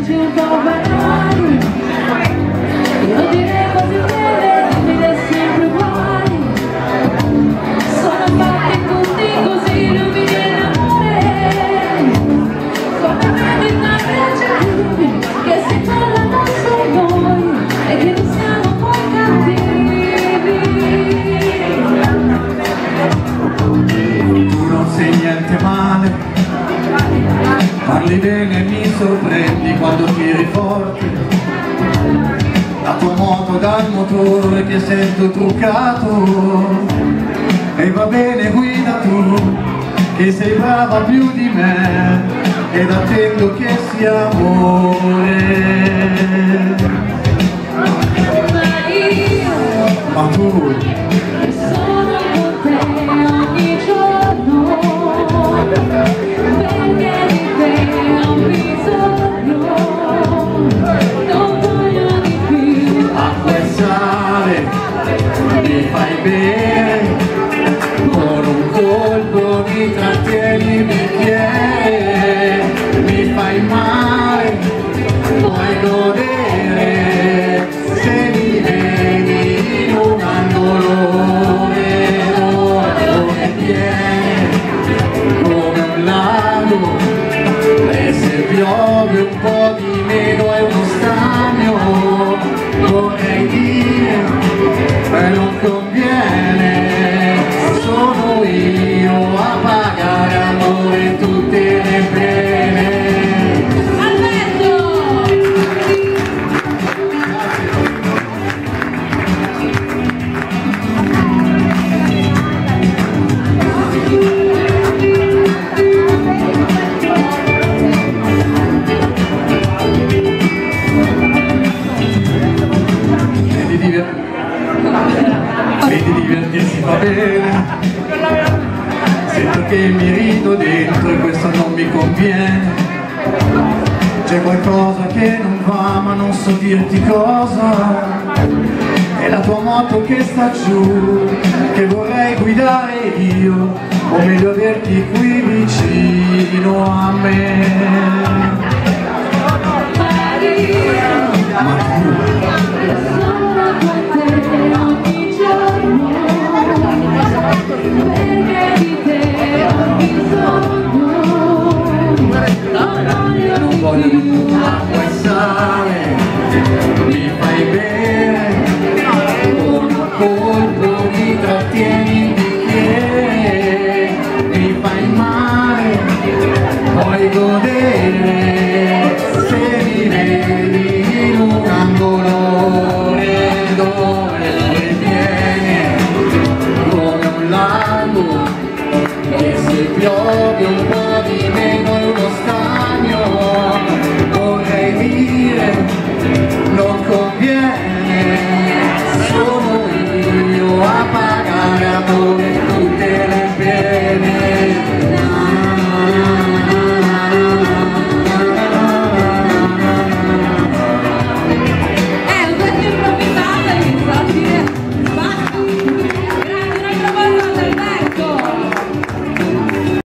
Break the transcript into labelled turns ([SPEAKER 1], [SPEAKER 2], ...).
[SPEAKER 1] dici un po' banali, io direi così bene, vivere sempre uguali. Sono fatti tutti così lumini e l'amore, come vedi tanti aggettivi che si parlano sui noi e che non siamo poi cattivi.
[SPEAKER 2] Tu non sei niente male, parli bene e mi sorprendi quando tiri forte. La tua moto dal motore che sento truccato, e va bene, guida tu, che sei brava più di me, ed attendo che sia amore. Ma tu
[SPEAKER 1] sono con te ogni giorno, perché di te ho bisogno, non voglio di più.
[SPEAKER 2] acqua e sale mi fai bene, con un colpo mi trattieni il bicchiere, mi fai male, puoi godere, se mi vedi in un angolo dove viene come un lago, e se piove un po' di meno è uno stagno, vorrei dire, ma non conviene, sono io a pagare amore tutte le pene. Vedi divertirsi va bene, sento che mi rido dentro e questo non mi conviene. C'è qualcosa che non va ma non so dirti cosa, è la tua moto che sta giù, che vorrei guidare io, o meglio averti qui vicino a me. Ma tu
[SPEAKER 1] perché di te ho bisogno,
[SPEAKER 2] non voglio di più. Acqua e sale mi fai bene, con un colpo mi trattieni il bicchiere, mi fai male, puoi godere, se mi vedi in un angolo dove viene come un lago, e se piove un po' di meno è uno stagno,